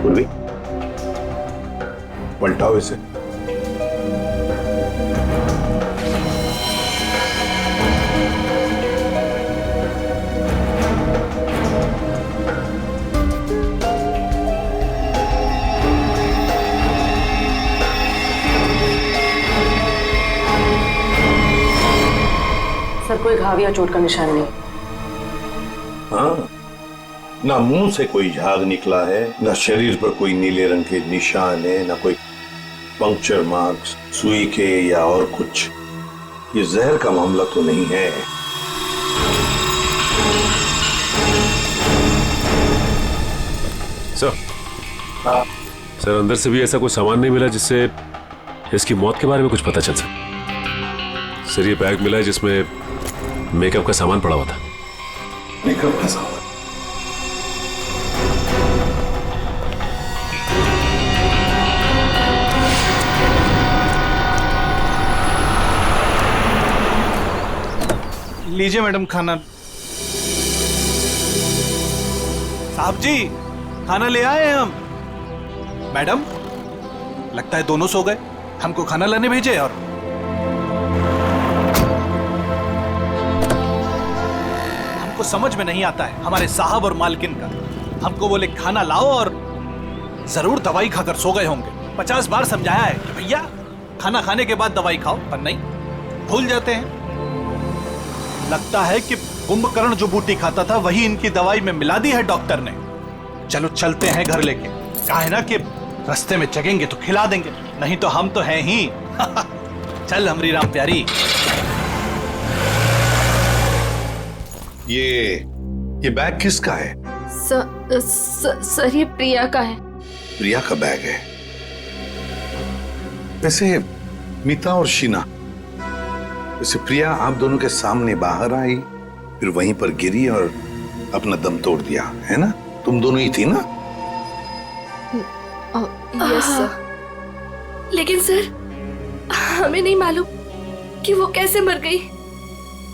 पूर्वी, पलटाओ इसे। सर, कोई घाव या चोट का निशान नहीं। हाँ, ना मुंह से कोई झाग निकला है, ना शरीर पर कोई नीले रंग के निशान है, ना कोई पंक्चर मार्क्स सुई के या और कुछ। ये जहर का मामला तो नहीं है। सर, सर अंदर से भी ऐसा कोई सामान नहीं मिला जिससे इसकी मौत के बारे में कुछ पता चल सके। सर, ये बैग मिला है जिसमें मेकअप का सामान पड़ा हुआ था। मेकअप का सामान? लीजिए मैडम खाना। साहब जी, खाना ले आए हैं हम। मैडम, लगता है दोनों सो गए, हमको खाना लाने भेजे। और हमको समझ में नहीं आता है हमारे साहब और मालकिन का। हमको बोले खाना लाओ और जरूर दवाई खाकर सो गए होंगे। 50 बार समझाया है कि भैया खाना खाने के बाद दवाई खाओ, पर नहीं, भूल जाते हैं। लगता है कि कुंभकर्ण जो बूटी खाता था वही इनकी दवाई में मिला दी है डॉक्टर ने। चलो चलते हैं घर लेके। कहा है ना कि रास्ते में जगेंगे तो खिला देंगे, नहीं तो हम तो हैं ही। चल हमरी राम प्यारी। ये बैग किसका है? सर, ये प्रिया का है। प्रिया का बैग है? वैसे मीता और शीना, वैसे प्रिया आप दोनों के सामने बाहर आई, फिर वहीं पर गिरी और अपना दम तोड़ दिया, है ना? तुम दोनों ही थी ना? Yes sir. लेकिन सर, हमें नहीं मालूम कि वो कैसे मर गई।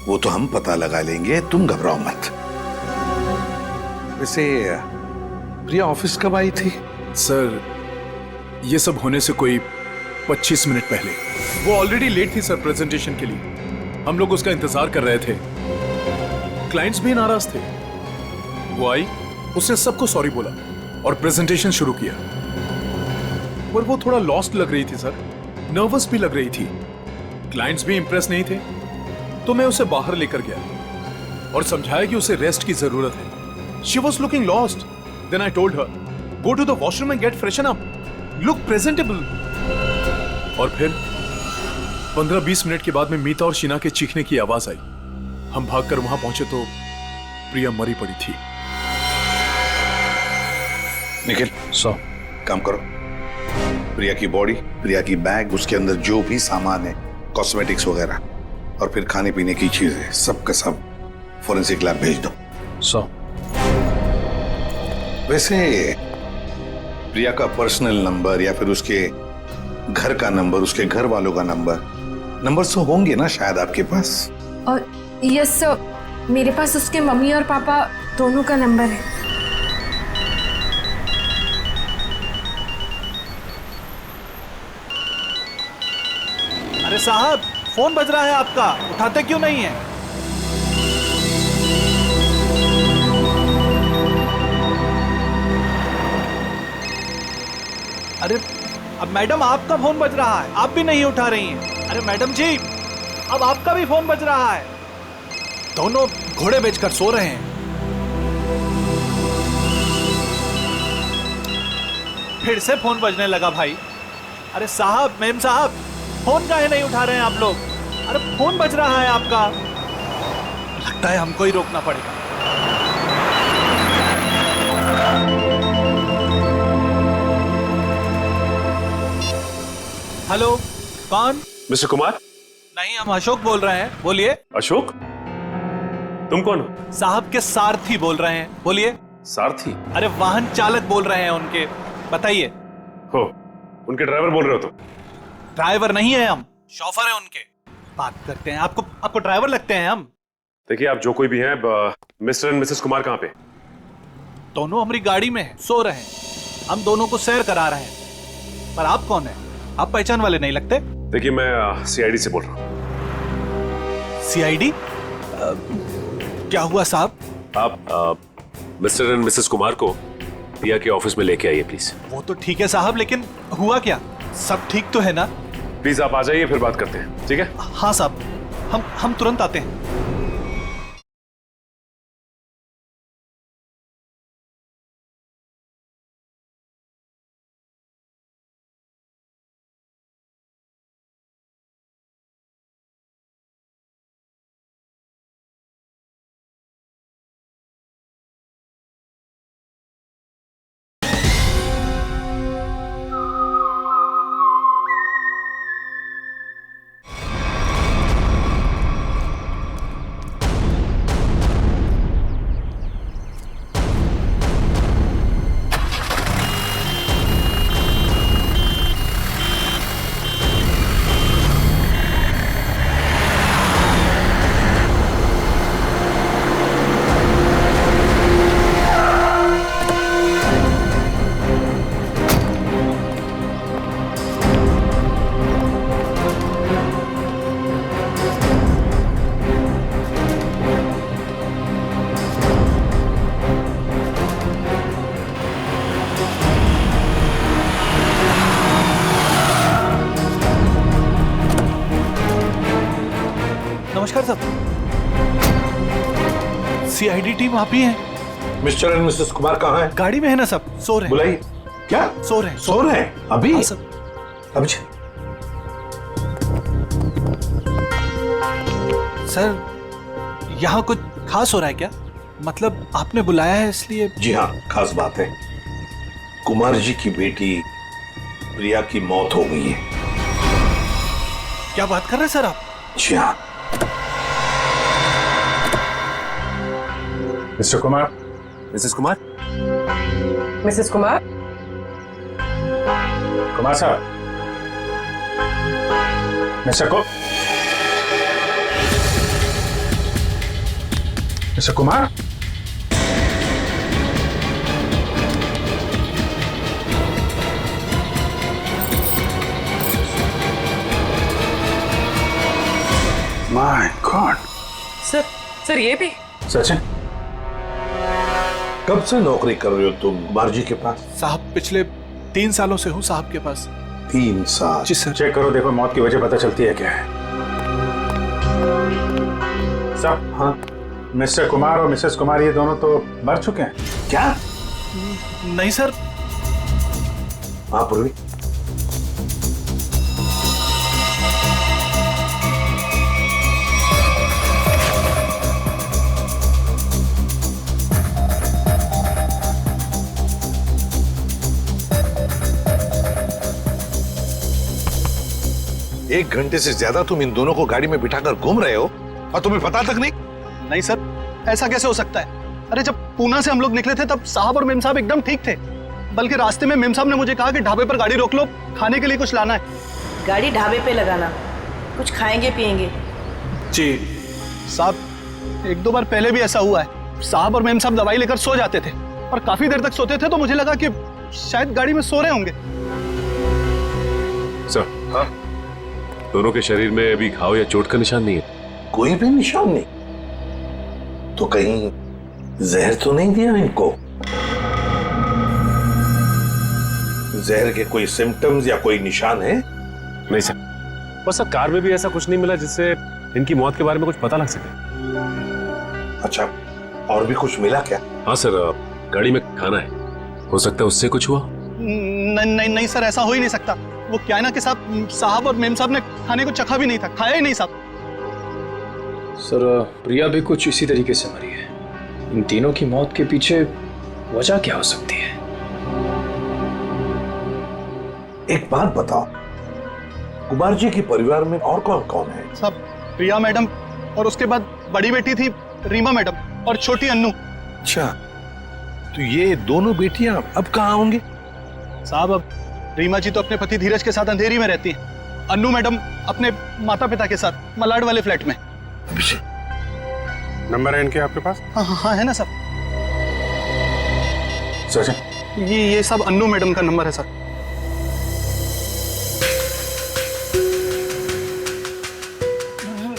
वो तो हम पता लगा लेंगे, तुम घबराओ मत। वैसे प्रिया ऑफिस कब आई थी? सर, ये सब होने से कोई 25 मिनट पहले। वो ऑलरेडी लेट थी सर प्रेजेंटेशन के लिए। हम लोग उसका इंतजार कर रहे थे। क्लाइंट्स भी नाराज थे। वो आई, उसने सबको सॉरी बोला और प्रेजेंटेशन शुरू किया। पर वो थोड़ा लॉस्ट लग रही थी सर, नर्वस भी लग रही थी। क्लाइंट्स भी इंप्रेस नहीं थे, तो मैं उसे बाहर लेकर गया और समझाया कि उसे रेस्ट की जरूरत है। She was looking lost. Then I told her, go to the washroom and get freshen up, look presentable. और फिर 15-20 मिनट के बाद में मीता और शीना के चीखने की आवाज आई। हम भागकर वहां पहुंचे तो प्रिया मरी पड़ी थी। निखिल, काम करो। प्रिया की बॉडी, प्रिया की बैग, उसके अंदर जो भी सामान है, कॉस्मेटिक्स वगैरह, और फिर खाने पीने की चीजें, सब का सब फोरेंसिक लैब भेज दो। वैसे प्रिया का पर्सनल नंबर या फिर उसके घर का नंबर, उसके घर वालों का नंबर तो होंगे ना शायद आपके पास? और यस सर, मेरे पास उसके मम्मी और पापा दोनों का नंबर है। अरे साहब, फोन बज रहा है आपका, उठाते क्यों नहीं है? अरे अब मैडम आपका फोन बज रहा है, आप भी नहीं उठा रही हैं। अरे मैडम जी, अब आपका भी फोन बज रहा है। दोनों घोड़े बेचकर सो रहे हैं। फिर से फोन बजने लगा भाई। अरे साहब, मेम साहब, फोन काहे नहीं उठा रहे हैं आप लोग? अरे फोन बज रहा है आपका। लगता है हमको ही रोकना पड़ेगा। हेलो, कौन? मिस्टर कुमार? नहीं, हम अशोक बोल रहे हैं, बोलिए। अशोक? तुम कौन हो? साहब के सारथी बोल रहे हैं, बोलिए। सारथी? अरे वाहन चालक बोल रहे हैं उनके, बताइए। हो, उनके ड्राइवर बोल रहे हो तुम? ड्राइवर नहीं है हम, शॉफर है उनके। बात करते हैं, आपको ड्राइवर लगते हैं हम। देखिए, आप जो कोई भी हैं, मिस्टर एंड मिसेस कुमार कहाँ पे? दोनों हमारी गाड़ी में है, सो रहे हैं। हम दोनों को सैर करा रहे हैं। पर आप कौन है? आप पहचान वाले नहीं लगते। देखिए, मैं सीआईडी से बोल रहा हूँ। सीआईडी? क्या हुआ साहब? आप मिस्टर एंड मिसेस कुमार को प्रिया के ऑफिस में लेके आइए प्लीज। वो तो ठीक है साहब, लेकिन हुआ क्या? सब ठीक तो है ना? प्लीज आप आ जाइए, फिर बात करते हैं, ठीक है? हाँ साहब, हम तुरंत आते हैं। नमस्कार साहब, सीआईडी टीम आप ही हैं? मिस्टर एंड मिसेस कुमार कहाँ हैं? गाड़ी में है ना सब? सो रहे हैं। बुलाइए। क्या? सो रहे हैं। सो रहे हैं अभी? हाँ, सर। अभी सर, यहाँ कुछ खास हो रहा है क्या? मतलब आपने बुलाया है इसलिए? जी हाँ, खास बात है। कुमार जी की बेटी प्रिया की मौत हो गई है। क्या बात कर रहे हैं सर आप? जी हाँ। Mister Kumar. Mrs Kumar? Mrs Kumar? Kumar साहब, mister Kumar. My god. Sir ये भी? सचिन, कब से नौकरी कर रहे हो तुम कुमार जी के पास? साहब, पिछले 3 सालों से हूँ साहब के पास। 3 साल? जी सर। चेक करो, देखो मौत की वजह पता चलती है क्या है। साहब, हाँ। मिस्टर कुमार और मिसेस कुमार ये दोनों तो मर चुके हैं। क्या? नहीं सर। हाँ पूर्वी। एक घंटे से ज्यादा तुम इन दोनों को गाड़ी में बिठाकर घूम रहे हो और तुम्हें पता तक नहीं? नहीं सर, ऐसा कैसे हो सकता है? अरे जब पूना से हम लोग निकले थे तब साहब और मेम साहब एकदम ठीक थे। बल्कि रास्ते में मेम साहब ने मुझे कहा कि ढाबे पर गाड़ी रोक लो, खाने के लिए कुछ लाना है। गाड़ी ढाबे पे लगाना, कुछ खाएंगे पिएंगे। जी साहब, 1-2 बार पहले भी ऐसा हुआ है। साहब और मेम साहब दवाई लेकर सो जाते थे और काफी देर तक सोते थे, तो मुझे लगा कि शायद गाड़ी में सो रहे होंगे। सर, हाँ? दोनों के शरीर में अभी घाव या चोट का निशान नहीं है? कोई भी निशान नहीं? तो कहीं जहर तो नहीं दिया इनको? जहर के कोई सिम्टम्स या कोई निशान है? नहीं सर, बस सर कार में भी ऐसा कुछ नहीं मिला जिससे इनकी मौत के बारे में कुछ पता लग सके। अच्छा, और भी कुछ मिला क्या? हाँ सर, गाड़ी में खाना है, हो सकता है उससे कुछ हुआ। नहीं सर, ऐसा हो ही नहीं सकता। वो क्या है ना कि साहब और मेम साहब ने खाने को चखा भी नहीं था, खाया ही नहीं साहब। सर, प्रिया भी कुछ इसी तरीके से मरी है। इन तीनों की मौत के पीछे वजह क्या हो सकती है? एक बात बताओ, कुमार जी के परिवार में और कौन कौन है? साहब, प्रिया मैडम और उसके बाद बड़ी बेटी थी रीमा मैडम और छोटी अन्नू। अच्छा, तो ये दोनों बेटियां अब कहाँ होंगे? साहब, अब रीमा जी तो अपने पति धीरज के साथ अंधेरी में रहती हैं। अन्नू मैडम अपने माता पिता के साथ मलाड वाले फ्लैट में। नंबर है इनके आपके पास? हाँ, है ना साहब। सचिन, ये सब अन्नू मैडम का नंबर है सर।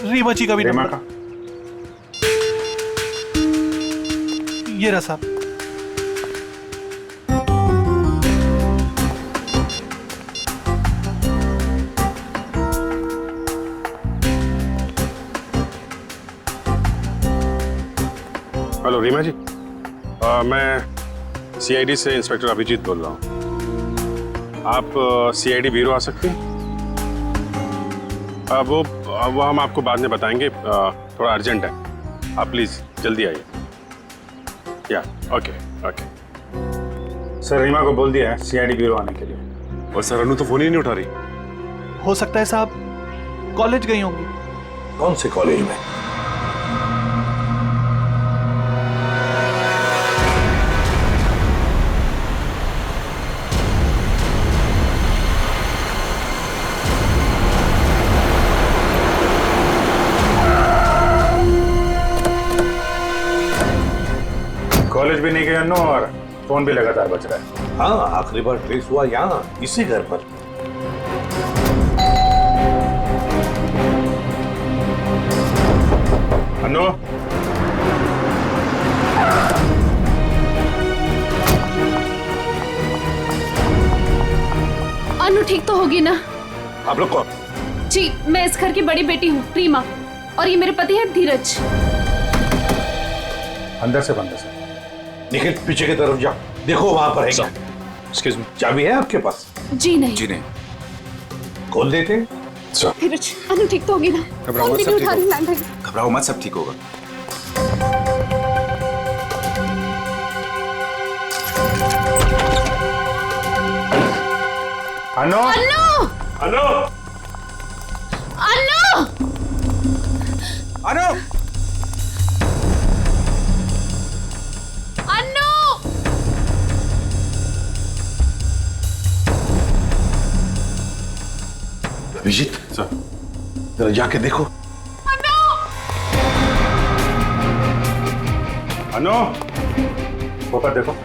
रीमा जी का भी रीमा नंबर। का ये रहा साहब। हेलो रीमा जी, मैं सीआईडी से इंस्पेक्टर अभिजीत बोल रहा हूँ। आप सीआईडी ब्यूरो आ सकते हैं? वो हम आपको बाद में बताएंगे, थोड़ा अर्जेंट है। आप प्लीज़ जल्दी आइए। या ओके ओके। सर रीमा को बोल दिया है सीआईडी ब्यूरो आने के लिए। और सर अनु तो फोन ही नहीं उठा रही। हो सकता है साहब कॉलेज गई होंगी। कौन से कॉलेज में? कॉलेज भी नहीं गए अन्नू और फोन भी लगातार बज रहा है। हाँ, आखिरी बार ट्रेस हुआ यहाँ, इसी घर पर। अन्नू, अनु ठीक तो होगी ना? आप लोग कौन? जी, मैं इस घर की बड़ी बेटी हूँ रीमा, और ये मेरे पति है धीरज। अंदर से बंद है सर। निखिल पीछे की तरफ जा, देखो वहां पर है क्या? Excuse me. चाबी है आपके पास? जी नहीं। जी नहीं। खोल देते हैं। धीरज, अनु ठीक तो होगी ना? घबराओ मत, सब ठीक होगा। घबराओ मत, सब ठीक होगा। अन्नू, अनु! अन्नू, अनु! अन्नू, अनु! अभिजीत सर जरा जाके देखो। अन्नू, ऊपर देखो।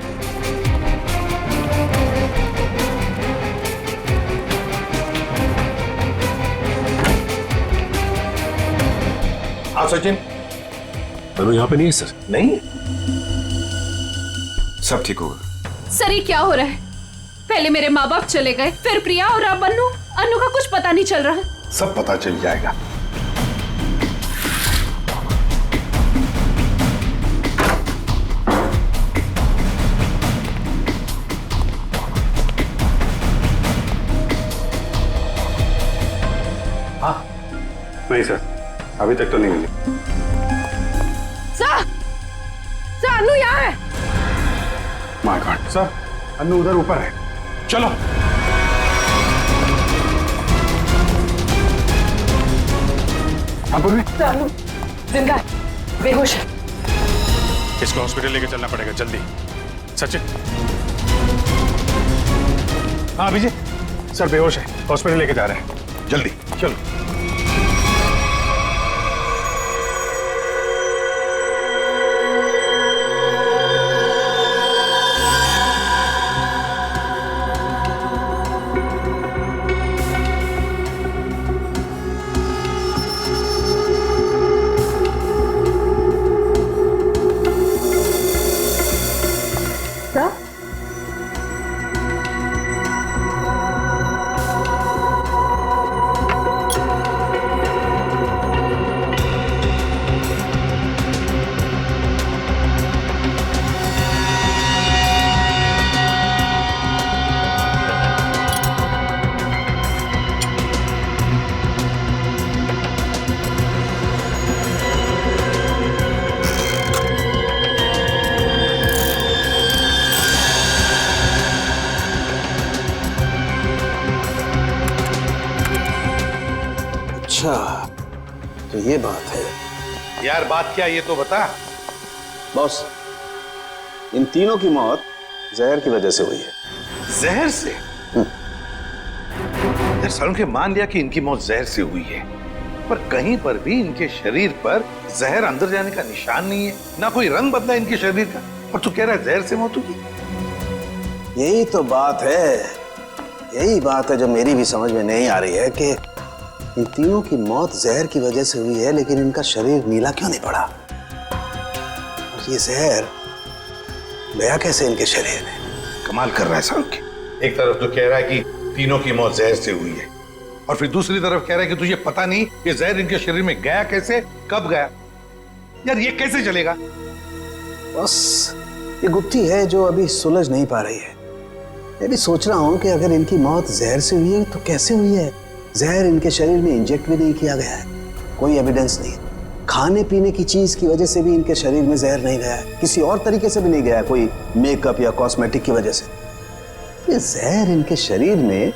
हाँ सचिन। अनु यहाँ पे नहीं है सर। नहीं, सब ठीक होगा। सर ये क्या हो रहा है? पहले मेरे माँ बाप चले गए, फिर प्रिया, और अब अनु। अनु का कुछ पता नहीं चल रहा है। सब पता चल जाएगा। हाँ नहीं सर, अभी तक तो नहीं मिली। सर, अनु यहाँ है। माय गॉड सर, अन्नू उधर ऊपर है। चलो। हाँ पूर्वी, अनु जिंदा है, बेहोश है। इसको हॉस्पिटल लेके चलना पड़ेगा जल्दी। सचिन। हाँ अभिजीत, सर बेहोश है, हॉस्पिटल लेके जा रहे हैं, जल्दी चलो। अच्छा तो ये बात है। यार बात क्या ये तो बता। बॉस, इन तीनों की मौत जहर की वजह से हुई है। जहर से? यार सालों के मान लिया कि इनकी मौत जहर से हुई है, पर कहीं पर भी इनके शरीर पर जहर अंदर जाने का निशान नहीं है, ना कोई रंग बदला इनके शरीर का, और तू कह रहा है जहर से मौत हुई। यही तो बात है, यही बात है जो मेरी भी समझ में नहीं आ रही है कि इन तीनों की मौत जहर की वजह से हुई है, लेकिन इनका शरीर नीला क्यों नहीं पड़ा? और ये जहर गया कैसे इनके शरीर में? कमाल कर रहा है साहब। एक तरफ तो कह रहा है कि तीनों की मौत जहर से हुई है, और फिर दूसरी तरफ कह रहा है कि तुझे पता नहीं कि जहर इनके शरीर में गया कैसे, कब गया। यार ये कैसे चलेगा? बस ये गुत्थी है जो अभी सुलझ नहीं पा रही है। मैं भी सोच रहा हूं कि अगर इनकी मौत जहर से हुई है तो कैसे हुई है? जहर इनके शरीर में इंजेक्ट भी नहीं किया गया है, कोई एविडेंस नहीं। खाने पीने की चीज की वजह से भी इनके शरीर में जहर नहीं गया है, किसी और तरीके से भी नहीं गया है, कोई मेकअप या कॉस्मेटिक की वजह से। ये जहर इनके शरीर में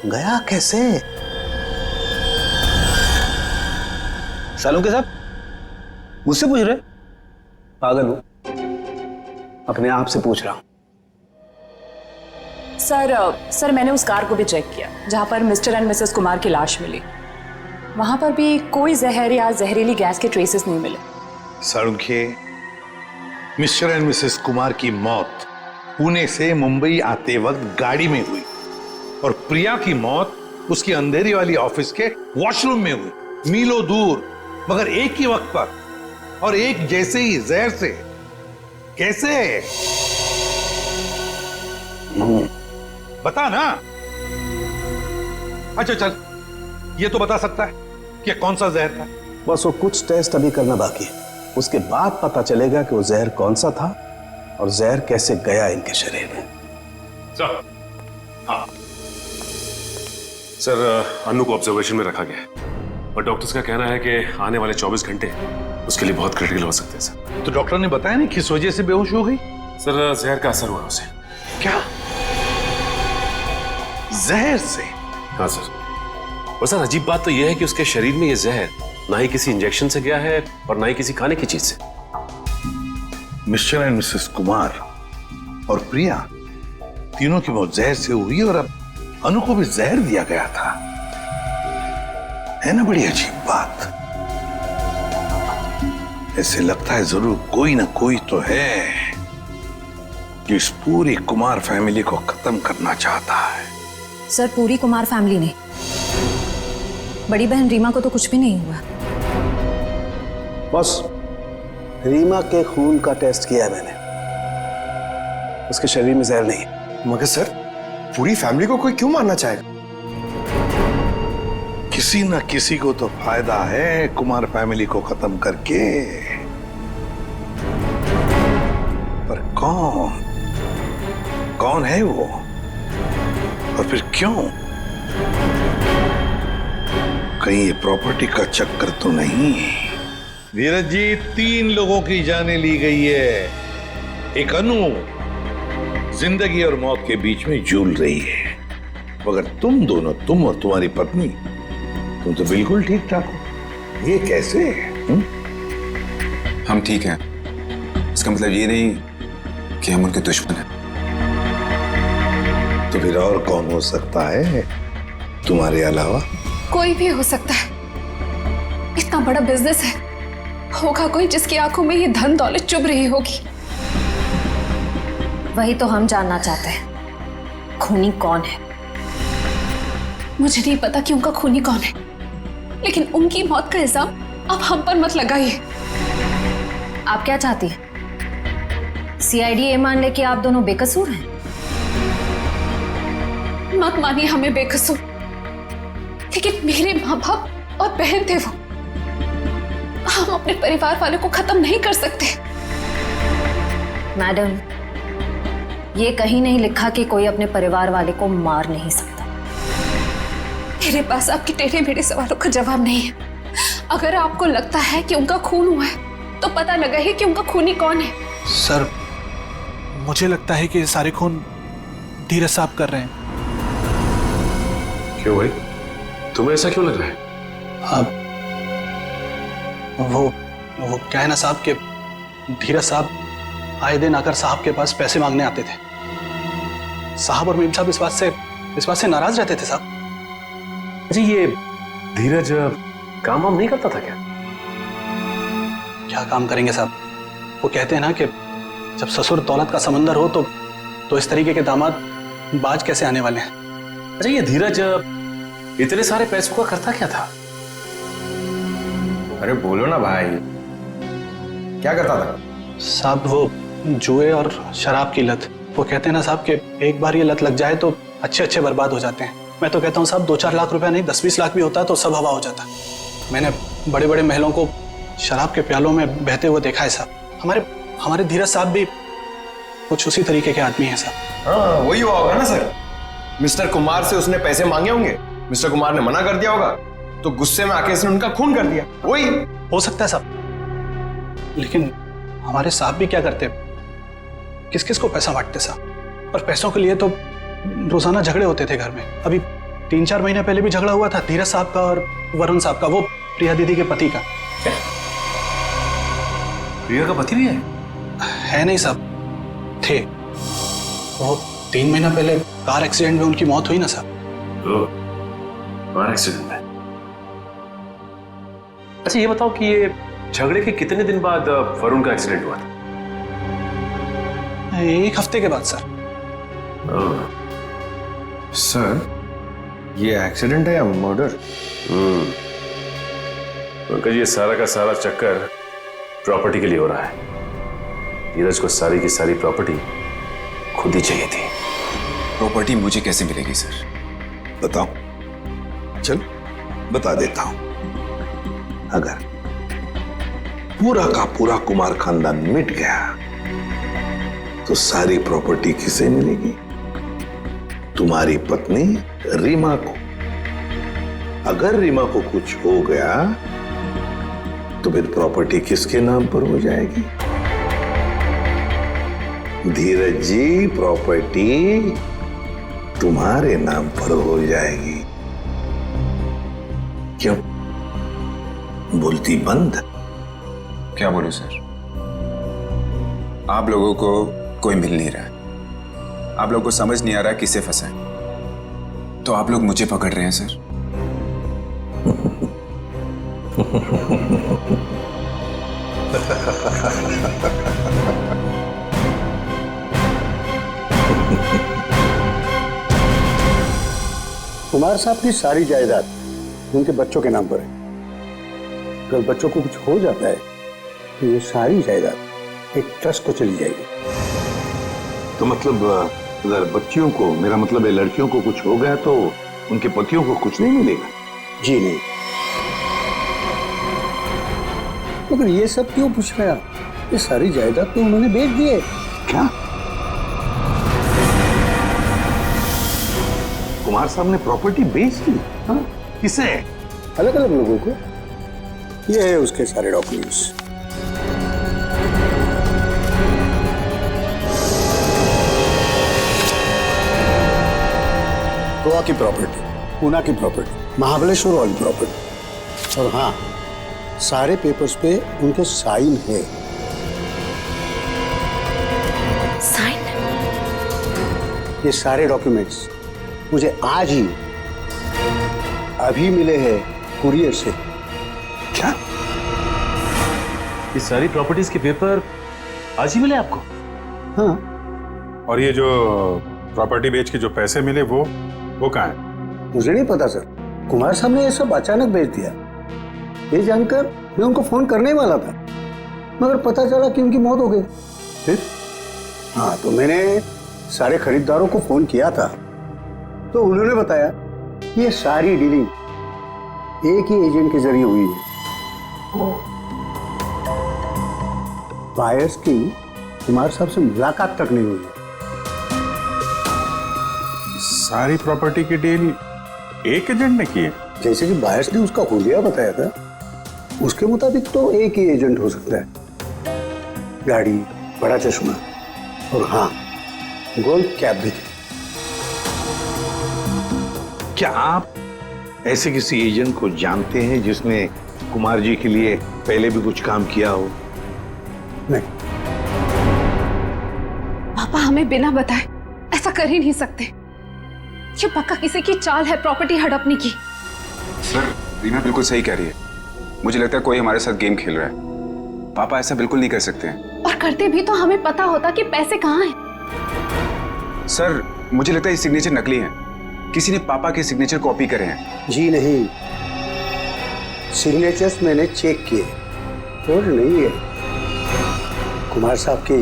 गया कैसे? सालुंके साहब मुझसे पूछ रहे? पागल हूं, अपने आप से पूछ रहा हूं। सर मैंने उस कार को भी चेक किया जहां पर मिस्टर एंड मिसेस कुमार की लाश मिली। वहां पर भी कोई जहर या जहरीली गैस के ट्रेसेस नहीं मिले। Salunkhe, mister and Mrs Kumar की मौत पुणे से मुंबई आते वक्त गाड़ी में हुई, और प्रिया की मौत उसकी अंधेरी वाली ऑफिस के वॉशरूम में हुई, मीलों दूर, मगर एक ही वक्त पर और एक जैसे ही जहर से। कैसे? बता ना। अच्छा चल, ये तो बता सकता है कि कौन सा जहर था। बस वो कुछ टेस्ट अभी करना बाकी है, उसके बाद पता चलेगा कि वो जहर कौन सा था और जहर कैसे गया इनके शरीर में। सर, हाँ सर, अनु को ऑब्जर्वेशन में रखा गया है और डॉक्टर्स का कहना है कि आने वाले 24 घंटे उसके लिए बहुत क्रिटिकल हो सकते हैं सर। तो डॉक्टर ने बताया नहीं किस वजह से बेहोश हो गई? सर जहर का असर हुआ उसे। क्या? जहर से? हाँ सर। और सर अजीब बात तो यह है कि उसके शरीर में यह जहर ना ही किसी इंजेक्शन से गया है और ना ही किसी खाने की चीज से। मिस्टर एंड मिसेस कुमार और प्रिया तीनों की मौत जहर से हुई, और अब अनु को भी जहर दिया गया था। है ना बड़ी अजीब बात। ऐसे लगता है जरूर कोई ना कोई तो है जो इस पूरी कुमार फैमिली को खत्म करना चाहता है। सर पूरी कुमार फैमिली नहीं, बड़ी बहन रीमा को तो कुछ भी नहीं हुआ। बस रीमा के खून का टेस्ट किया मैंने, उसके शरीर में जहर नहीं। मगर सर पूरी फैमिली को कोई क्यों मारना चाहेगा? किसी न किसी को तो फायदा है कुमार फैमिली को खत्म करके, पर कौन है वो, और फिर क्यों? कहीं ये प्रॉपर्टी का चक्कर तो नहीं? धीरज जी, 3 लोगों की जानें ली गई है। एक अनु जिंदगी और मौत के बीच में झूल रही है, मगर तुम दोनों, तुम और तुम्हारी पत्नी, तुम तो बिल्कुल ठीक ठाक हो। ये कैसे? हम ठीक हैं, इसका मतलब ये नहीं कि हम उनके दुश्मन हैं। तो फिर और कौन हो सकता है तुम्हारे अलावा? कोई भी हो सकता है। इतना बड़ा बिजनेस है, होगा कोई जिसकी आंखों में ये धन दौलत चुभ रही होगी। वही तो हम जानना चाहते हैं, खूनी कौन है? मुझे नहीं पता कि उनका खूनी कौन है, लेकिन उनकी मौत का इल्जाम अब हम पर मत लगाइए। आप क्या चाहती हैं? सीआईडी ये मान ले कि आप दोनों बेकसूर हैं? मत मानिए हमें बेकसूर, लेकिन मेरे माँ बाप और बहन थे वो। हम अपने परिवार वालों को खत्म नहीं कर सकते। मैडम, ये कहीं नहीं लिखा कि कोई अपने परिवार वाले को मार नहीं सकता। मेरे पास आपके टेढ़े मेढ़े सवालों का जवाब नहीं है। अगर आपको लगता है कि उनका खून हुआ है, तो पता लगा है कि उनका खूनी कौन है। सर, मुझे लगता है कि ये सारे खून धीरज साहब कर रहे हैं। क्यों भाई, तुम्हें ऐसा क्यों लग रहा है? आप वो क्या है ना साहब के धीरज साहब आए दिन आकर साहब के पास पैसे मांगने आते थे। साहब और मीम साहब इस बात से नाराज रहते थे साहब। जी, ये धीरज काम वाम नहीं करता था क्या? क्या काम करेंगे साहब? वो कहते हैं ना कि जब ससुर दौलत का समंदर हो तो तो इस तरीके के दामाद बाज कैसे आने वाले हैं? अच्छा, ये धीरज इतने सारे पैसों का करता क्या था? अरे बोलो ना भाई, क्या करता था? साहब वो जुए और शराब की लत। वो कहते हैं ना साहब कि एक बार ये लत लग जाए तो अच्छे अच्छे बर्बाद हो जाते हैं। मैं तो कहता हूँ साहब 2-4 लाख रुपया नहीं 10-20 लाख भी होता तो सब हवा हो जाता। मैंने बड़े बड़े महलों को शराब के प्यालों में बहते हुए देखा है साहब। हमारे धीरज साहब भी कुछ उसी तरीके के आदमी हैं साहब। हाँ वही हुआ होगा ना सर। मिस्टर कुमार से उसने पैसे मांगे होंगे, मिस्टर कुमार ने मना कर दिया होगा, तो गुस्से में आके इसने उनका खून कर दिया। वही हो सकता है साहब, लेकिन हमारे साहब भी क्या करते, किस किस को पैसा बांटते साहब। और पैसों के लिए तो रोजाना झगड़े होते थे घर में। अभी 3-4 महीने पहले भी झगड़ा हुआ था धीरज साहब का और वरुण साहब का, वो प्रिया दीदी के पति का। प्रिया का पति भी है नहीं साहब, थे। वो 3 महीना पहले कार एक्सीडेंट में उनकी मौत हुई ना साहब। कार एक्सीडेंट में? अच्छा ये बताओ कि ये झगड़े के कितने दिन बाद वरुण का एक्सीडेंट हुआ था? 1 हफ्ते के बाद सर। सर ये एक्सीडेंट है या मर्डर? पंकज, ये सारा का सारा चक्कर प्रॉपर्टी के लिए हो रहा है। धीरज को सारी की सारी प्रॉपर्टी खुद ही चाहिए थी। प्रॉपर्टी मुझे कैसे मिलेगी सर? बताओ, चल बता देता हूं। अगर पूरा का पूरा कुमार खानदान मिट गया तो सारी प्रॉपर्टी किसे मिलेगी? तुम्हारी पत्नी रीमा को। अगर रीमा को कुछ हो गया तो फिर प्रॉपर्टी किसके नाम पर हो जाएगी? धीरज जी, प्रॉपर्टी तुम्हारे नाम पर हो जाएगी। क्यों बोलती बंद? क्या बोलूं सर, आप लोगों को कोई मिल नहीं रहा है, आप लोगों को समझ नहीं आ रहा किससे फंसा है, तो आप लोग मुझे पकड़ रहे हैं सर। कुमार साहब की सारी जायदाद उनके बच्चों के नाम पर है। अगर बच्चों को कुछ हो जाता है तो ये सारी जायदाद एक ट्रस्ट को चली जाएगी। तो मतलब अगर बच्चियों को, मेरा मतलब है लड़कियों को कुछ हो गया तो उनके पतियों को कुछ नहीं मिलेगा? जी नहीं। मगर ये सब क्यों पूछ रहे हैं? ये सारी जायदाद तो उन्होंने बेच दी है। क्या? कुमार साहब ने प्रॉपर्टी बेच दी? हाँ? किसे? अलग अलग लोगों को। ये है उसके सारे डॉक्यूमेंट्स। गोवा की प्रॉपर्टी, पूना की प्रॉपर्टी, महाबलेश्वर वाली प्रॉपर्टी, और हाँ सारे पेपर्स पे उनके साइन है। साइन? ये सारे डॉक्यूमेंट्स मुझे आज ही अभी मिले हैं कुरियर से। क्या? ये सारी प्रॉपर्टीज के पेपर आज ही मिले आपको? हाँ। और ये जो प्रॉपर्टी बेच के जो पैसे मिले वो कहाँ है? मुझे नहीं पता सर, कुमार साहब ने ये सब अचानक भेज दिया। ये जानकर मैं उनको फोन करने ही वाला था, मगर पता चला कि उनकी मौत हो गई। फिर हाँ, तो मैंने सारे खरीदारों को फोन किया था, तो उन्होंने बताया कि ये सारी डीलिंग एक ही एजेंट के जरिए हुई है। बायर्स की कुमार साहब से मुलाकात तक नहीं हुई। सारी प्रॉपर्टी की डील एक एजेंट ने की है? जैसे कि बायर्स ने उसका हुलिया बताया था, उसके मुताबिक तो एक ही एजेंट हो सकता है। गाड़ी, बड़ा चश्मा और हाँ गोल्ड कैप भी थी। क्या आप ऐसे किसी एजेंट को जानते हैं जिसने कुमार जी के लिए पहले भी कुछ काम किया हो? नहीं। पापा हमें बिना बताए ऐसा कर ही नहीं सकते। ये पक्का किसी की चाल है प्रॉपर्टी हड़पने की। सर रीना बिल्कुल सही कह रही है, मुझे लगता है कोई हमारे साथ गेम खेल रहा है। पापा ऐसा बिल्कुल नहीं कर सकते हैं। और करते भी तो हमें पता होता कि पैसे कहाँ हैं। सर मुझे लगता है ये सिग्नेचर नकली है, किसी ने पापा के सिग्नेचर कॉपी करे हैं। जी नहीं, सिग्नेचर्स मैंने चेक किए, और नहीं है कुमार साहब के।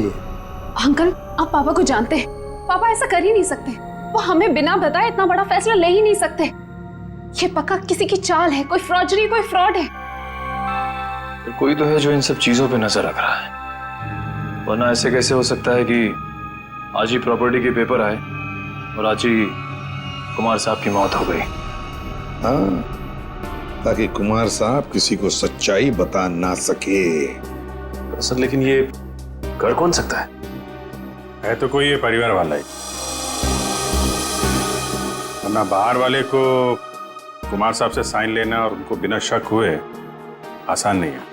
अंकल आप पापा को जानते हैं, पापा ऐसा कर ही नहीं सकते। वो हमें बिना बताए इतना बड़ा फैसला ले ही नहीं सकते। ये पक्का किसी की चाल है, कोई फ्रॉडरी, कोई फ्रॉड है। तो कोई तो है जो इन सब चीजों पे नजर रख रहा है, वरना ऐसे कैसे हो सकता है कि आज ही प्रॉपर्टी के पेपर आए और आज ही कुमार साहब की मौत हो गई। हाँ, ताकि कुमार साहब किसी को सच्चाई बता ना सके। सर लेकिन ये कर कौन सकता है तो कोई ये परिवार वाला ही, वरना बाहर वाले को कुमार साहब से साइन लेना और उनको बिना शक हुए आसान नहीं है।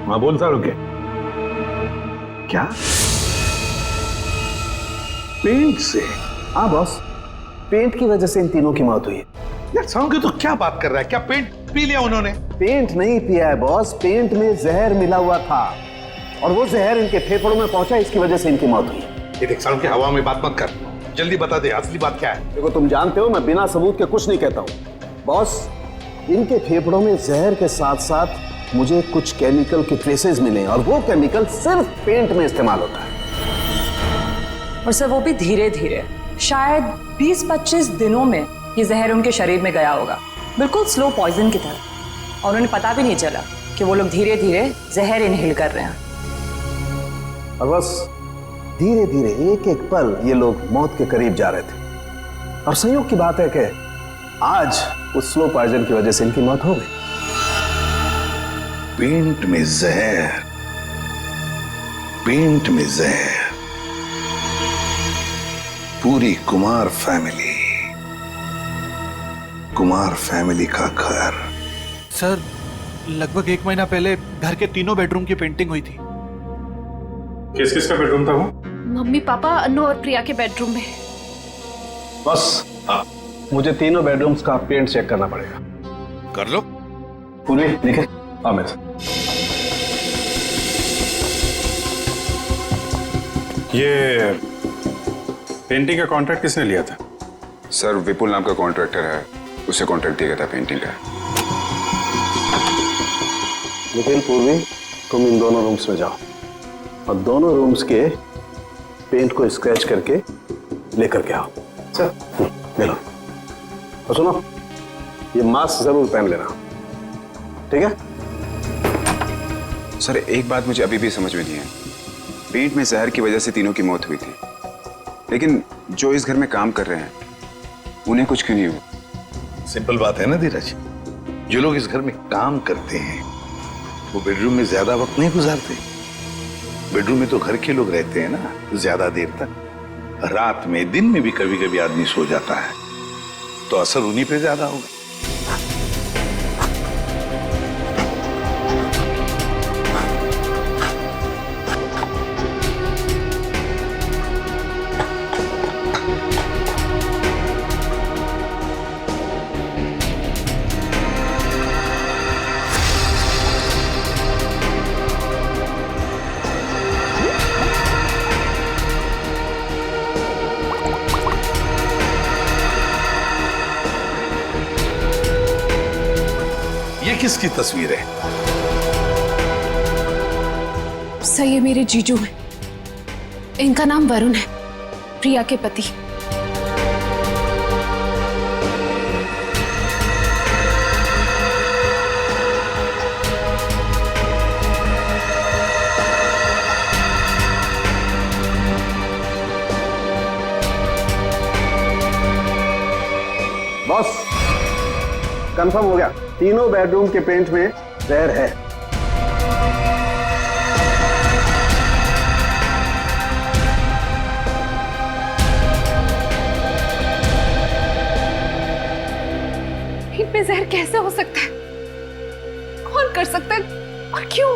हाँ बोलता रुके। क्या पेंट से? हाँ बॉस, पेंट की वजह से इन तीनों की मौत हुई है। यार साउंड तो क्या बात कर रहा है? क्या पेंट पी लिया उन्होंने? पेंट नहीं पिया है बॉस, पेंट में जहर मिला हुआ था और वो जहर इनके फेफड़ों में पहुंचा, इसकी वजह से इनकी मौत हुई है। ये देख साउंड की हवा में बात मत कर, जल्दी बता दे असली बात क्या है। देखो तुम जानते हो मैं बिना सबूत के कुछ नहीं कहता हूँ। बॉस, इनके फेफड़ों में जहर के साथ साथ मुझे कुछ केमिकल के ट्रेसेस मिले और वो केमिकल सिर्फ पेंट में इस्तेमाल होता है। और सर वो भी धीरे धीरे, शायद 20-25 दिनों में ये जहर उनके शरीर में गया होगा, बिल्कुल स्लो पॉइजन की तरह, और उन्हें पता भी नहीं चला कि वो लोग धीरे धीरे जहर इनहेल कर रहे हैं। और बस धीरे धीरे एक एक पल ये लोग मौत के करीब जा रहे थे। और संयोग की बात है कि आज उस स्लो पॉइजन की वजह से इनकी मौत हो गई। पेंट में जहर, पेंट में जहर, पूरी कुमार फैमिली का घर। सर लगभग 1 महीना पहले घर के तीनों बेडरूम की पेंटिंग हुई थी। किस किस का बेडरूम था वो? मम्मी पापा, अनु और प्रिया के बेडरूम में। बस मुझे तीनों बेडरूम्स का पेंट चेक करना पड़ेगा। कर लो। पूरी देखे अमित। ये पेंटिंग का कॉन्ट्रैक्ट किसने लिया था? सर विपुल नाम का कॉन्ट्रैक्टर है, उसे कॉन्ट्रैक्ट दिया गया था पेंटिंग का। निखिल, पूर्वी, तुम इन दोनों रूम्स में जाओ और दोनों रूम्स के पेंट को स्क्रैच करके लेकर के आओ। सर ले लो। और सुनो, ये मास्क जरूर पहन लेना, ठीक है? सर एक बात मुझे अभी भी समझ में नहीं है, पेंट में जहर की वजह से तीनों की मौत हुई थी, लेकिन जो इस घर में काम कर रहे हैं उन्हें कुछ क्यों नहीं हुआ? सिंपल बात है ना धीरज, जो लोग इस घर में काम करते हैं वो बेडरूम में ज्यादा वक्त नहीं गुजारते। बेडरूम में तो घर के लोग रहते हैं ना ज्यादा देर तक। रात में, दिन में भी कभी कभी आदमी सो जाता है, तो असर उन्हीं पे ज्यादा होगा। किसकी तस्वीर है? सर ये मेरे जीजू हैं, इनका नाम वरुण है, प्रिया के पति। बॉस, कंफर्म हो गया, तीनों बेडरूम के पेंट में जहर है। इनमें जहर कैसे हो सकता है? कौन कर सकता है और क्यों?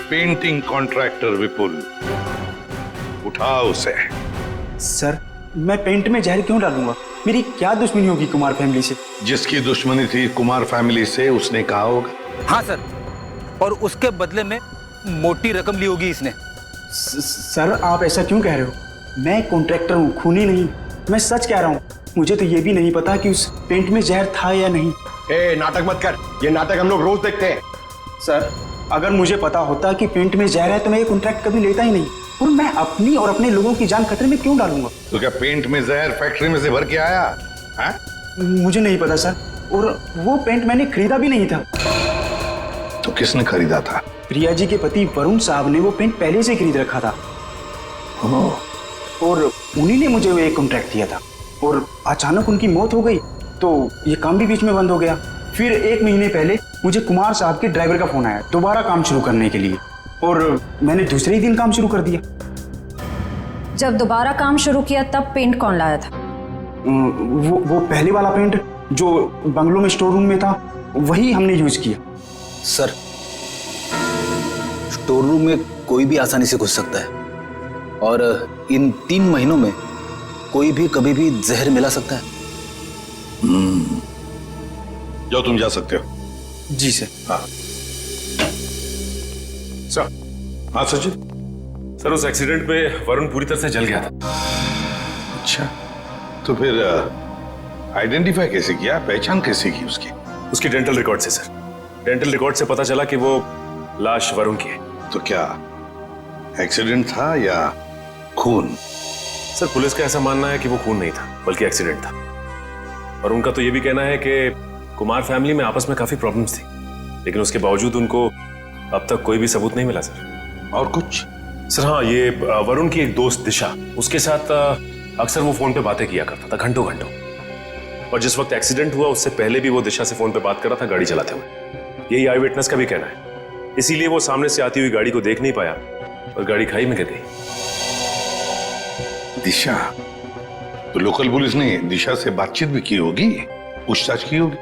पेंटिंग कॉन्ट्रैक्टर विपुल, उठाओ उसे। सर मैं पेंट में जहर क्यों डालूंगा? मेरी क्या दुश्मनी होगी कुमार फैमिली से? जिसकी दुश्मनी थी कुमार फैमिली से उसने कहा होगा। हाँ सर, और उसके बदले में मोटी रकम ली होगी इसने। सर आप ऐसा क्यों कह रहे हो? मैं कॉन्ट्रैक्टर हूँ, खूनी नहीं। मैं सच कह रहा हूँ। मुझे तो ये भी नहीं पता कि उस पेंट में जहर था या नहीं। नाटक मत कर, ये नाटक हम लोग रोज देखते हैं। सर अगर मुझे पता होता कि पेंट में जहर है तो मैं ये कॉन्ट्रैक्ट कभी लेता ही नहीं, और मैं अपनी और अपने लोगों की जान खतरे में क्यों डालूंगा? तो क्या पेंट में जहर फैक्ट्री में से भर के आया है? मुझे नहीं पता सर, और वो पेंट मैंने खरीदा भी नहीं था। तो किसने खरीदा था? प्रिया जी के पति वरुण साहब ने वो पेंट पहले से खरीद रखा था, और उन्हीं ने मुझे वो एक कॉन्ट्रैक्ट दिया था। और अचानक उनकी मौत हो गई तो ये काम भी बीच में बंद हो गया। फिर 1 महीने पहले मुझे कुमार साहब के ड्राइवर का फोन आया दोबारा काम शुरू करने के लिए, और मैंने दूसरे ही दिन काम शुरू कर दिया। जब दोबारा काम शुरू किया तब पेंट कौन लाया था? वो पहले वाला पेंट जो बंगलों में स्टोर रूम में था, वही हमने यूज किया। सर स्टोर रूम में कोई भी आसानी से घुस सकता है, और इन 3 महीनों में कोई भी कभी भी जहर मिला सकता है। जाओ, तुम जा सकते हो। जी सर। हाँ सर। हाँ सचिन। सर उस एक्सीडेंट में वरुण पूरी तरह से जल गया था। अच्छा, तो फिर आइडेंटिफाई कैसे किया, पहचान कैसे की उसकी? उसकी डेंटल रिकॉर्ड से सर। डेंटल रिकॉर्ड से पता चला कि वो लाश वरुण की है। तो क्या एक्सीडेंट था या खून? सर पुलिस का ऐसा मानना है कि वो खून नहीं था बल्कि एक्सीडेंट था, और उनका तो ये भी कहना है कि कुमार फैमिली में आपस में काफी प्रॉब्लम्स थी, लेकिन उसके बावजूद उनको अब तक कोई भी सबूत नहीं मिला सर। और कुछ? सर हाँ, ये वरुण की एक दोस्त दिशा, उसके साथ अक्सर वो फोन पे बातें किया करता था घंटों घंटों, और जिस वक्त एक्सीडेंट हुआ उससे पहले भी वो दिशा से फोन पे बात कर रहा था गाड़ी चलाते हुए। यही आई विटनेस का भी कहना है। इसीलिए वो सामने से आती हुई गाड़ी को देख नहीं पाया और गाड़ी खाई में गिर गई। दिशा? तो लोकल पुलिस ने दिशा से बातचीत भी की होगी, पूछताछ की होगी,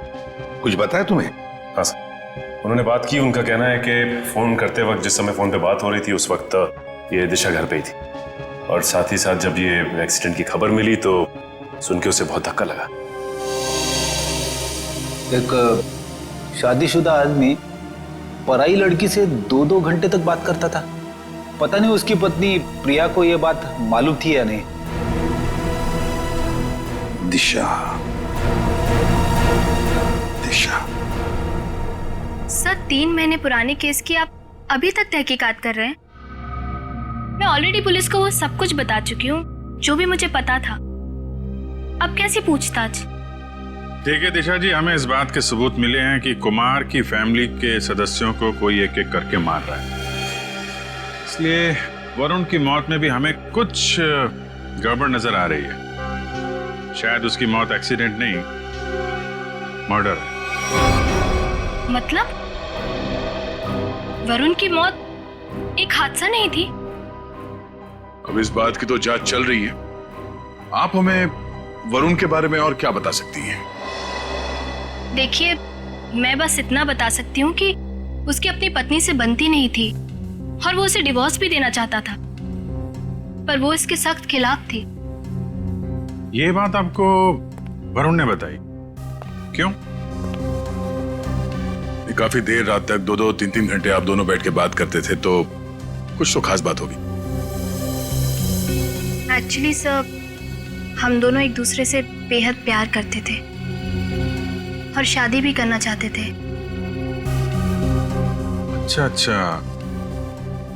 कुछ बताया तुम्हें? हाँ सर, उन्होंने बात की। उनका कहना है कि फोन करते वक्त जिस समय फोन पे बात हो रही थी उस वक्त ये दिशा घर पे ही थी, और साथ ही साथ जब ये एक्सीडेंट की खबर मिली तो सुन के उसे बहुत धक्का लगा। एक शादीशुदा आदमी पराई लड़की से 2-2 घंटे तक बात करता था। पता नहीं उसकी पत्नी प्रिया को यह बात मालूम थी या नहीं। दिशा, दिशा। सर 3 महीने पुराने केस की आप अभी तक तहकीकात कर रहे हैं? मैं ऑलरेडी पुलिस को वो सब कुछ बता चुकी हूँ जो भी मुझे पता था। अब कैसी पूछताछ? ठीक है दिशा जी, हमें इस बात के सबूत मिले हैं कि कुमार की फैमिली के सदस्यों को कोई एक एक करके मार रहा है, इसलिए वरुण की मौत में भी हमें कुछ गड़बड़ नजर आ रही है। शायद उसकी मौत एक्सीडेंट नहीं, मर्डर है। मतलब वरुण की मौत एक हादसा नहीं थी? अब इस बात की तो जांच चल रही है। आप हमें वरुण के बारे में और क्या बता सकती हैं? देखिए, मैं बस इतना बता सकती हूँ कि उसकी अपनी पत्नी से बनती नहीं थी और वो उसे डिवोर्स भी देना चाहता था, पर वो इसके सख्त खिलाफ थी। ये बात आपको वरुण ने बताई? क्यों? काफी देर रात तक 2-2, 3-3 घंटे आप दोनों बैठ के बात करते थे, तो कुछ तो खास बात होगी। एक्चुअली सर, हम दोनों एक दूसरे से बेहद प्यार करते थे और शादी भी करना चाहते थे। अच्छा अच्छा,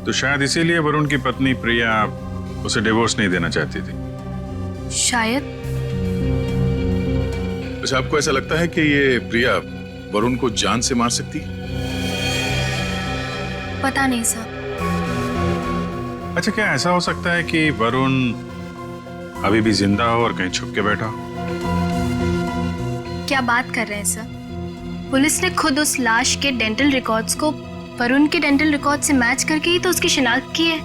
तो शायद इसीलिए वरुण की पत्नी प्रिया उसे डिवोर्स नहीं देना चाहती थी। शायद। अच्छा, आपको ऐसा लगता है कि ये प्रिया वरुण को जान से मार सकती है? पता नहीं सर। अच्छा, क्या ऐसा हो सकता है कि वरुण अभी भी जिंदा हो और कहीं छुप के बैठा हो? क्या बात कर रहे हैं सर? पुलिस ने खुद उस लाश के डेंटल रिकॉर्ड्स को वरुण के डेंटल रिकॉर्ड से मैच करके ही तो उसकी शिनाख्त की है।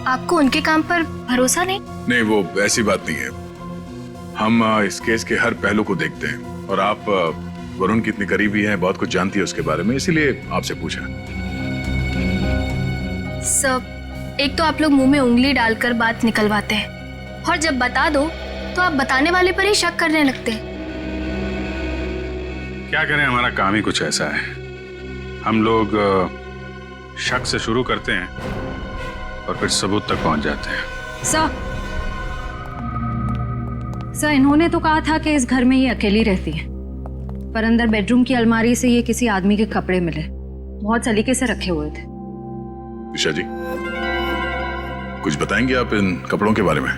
आपको उनके काम पर भरोसा नहीं? नहीं, वो ऐसी बात नहीं है। हम इस केस के हर पहलू को देखते हैं, और आप वरुण की इतनी करीबी हैं, बहुत कुछ जानती है उसके बारे में, इसीलिए आपसे पूछा। सर, एक तो आप लोग मुंह में उंगली डालकर बात निकलवाते हैं, और जब बता दो तो आप बताने वाले पर ही शक करने लगते हैं। क्या करें, हमारा काम ही कुछ ऐसा है। हम लोग शक से शुरू करते हैं और फिर सबूत तक पहुंच जाते हैं। सर, इन्होंने तो कहा था कि इस घर में ये अकेली रहती है, पर अंदर बेडरूम की अलमारी से ये किसी आदमी के कपड़े मिले, बहुत सलीके से रखे हुए थे। दिशा जी, कुछ बताएंगे आप इन कपड़ों के बारे में?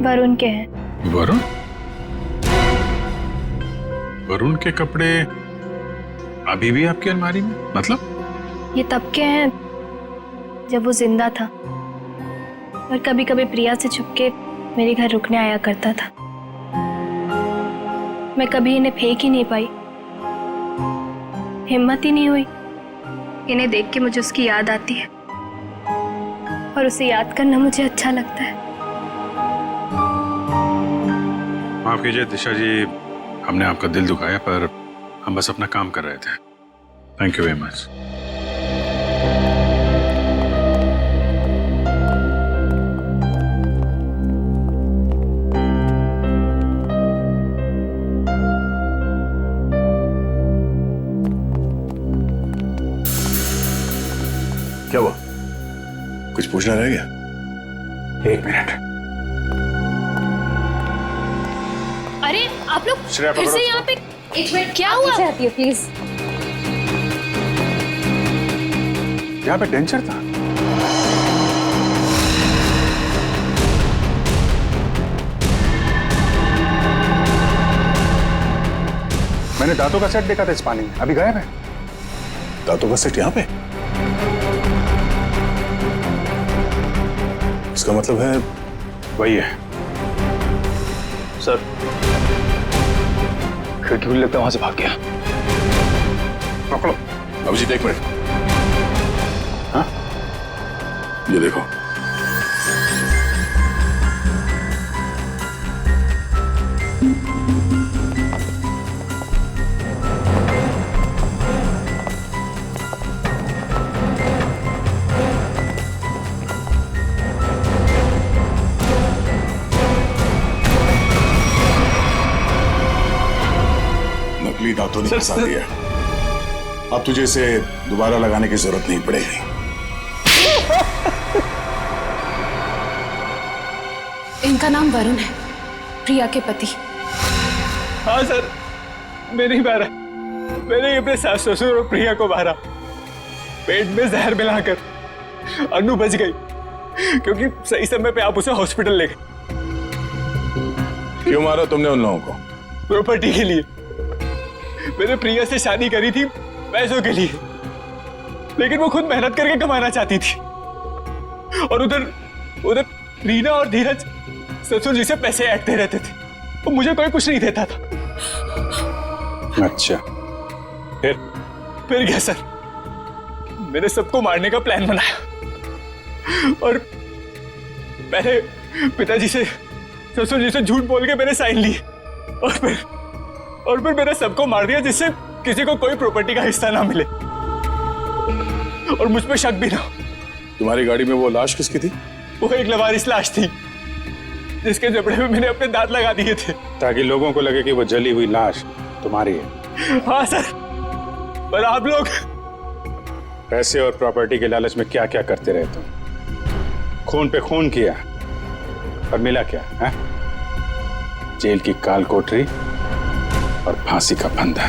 वरुण के हैं। वरुण? वरुण के कपड़े अभी भी आपकी अलमारी में? मतलब ये तब के हैं जब वो जिंदा था और कभी कभी प्रिया से छुपके मेरे घर रुकने आया करता था। मैं कभी इन्हें फेंक ही नहीं पाई, हिम्मत ही नहीं हुई। इन्हें देख के मुझे उसकी याद आती है और उसे याद करना मुझे अच्छा लगता है। माफ कीजिए दिशा जी, हमने आपका दिल दुखाया, पर हम बस अपना काम कर रहे थे। Thank you very much. क्या हुआ? कुछ पूछना रह गया? 1 मिनट। अरे आप लोग श्रेया, फिर से पकड़ो यहाँ पे। एक मिनट, क्या हुआ? आती है प्लीज। यहाँ पे डेंचर था। मैंने दांतों का सेट देखा था इस पानी में, अभी गायब है। दांतों का सेट यहाँ पे? इसका मतलब है वही है। सर, खिड़की खुली लगता है, वहां से भाग गया। पकड़ो। अभिजीत, 1 मिनट। हाँ, ये देखो। नकली दांतों ने फंसा दिया। अब तुझे इसे दोबारा लगाने की जरूरत नहीं पड़ेगी। इनका नाम वरुण है, प्रिया के पति। हाँ सर, मैं नहीं मारा। मैंने अपने सास ससुर और प्रिया को मारा। पेट में जहर मिलाकर अनु बच गई, क्योंकि सही समय पे आप उसे हॉस्पिटल ले गए। क्यों मारा तुमने उन लोगों को? प्रॉपर्टी के लिए। मैंने प्रिया से शादी करी थी पैसों के लिए, लेकिन वो खुद मेहनत करके कमाना चाहती थी। और उधर रीना और धीरज ससुर जी से पैसे ऐंठते रहते थे, तो मुझे कोई कुछ नहीं देता था। अच्छा, फिर क्या सर, मैंने सबको मारने का प्लान बनाया और पहले पिताजी से ससुर जी से झूठ बोल के मैंने साइन लिए और फिर मैंने सबको मार दिया, जिससे किसी को कोई प्रॉपर्टी का हिस्सा ना मिले और मुझ पे शक भी ना हो। तुम्हारी गाड़ी में वो लाश किसकी थी? वो एक लवारिस लाश थी, जिसके जबड़े में मैंने अपने दांत लगा दिए थे, ताकि लोगों को लगे कि वो जली हुई लाश तुम्हारी है। हाँ सर, पर आप लोग पैसे और प्रॉपर्टी के लालच में क्या क्या करते रहे तुम। खून पे खून किया और मिला क्या है? जेल की काल कोठरी और फांसी का फंदा।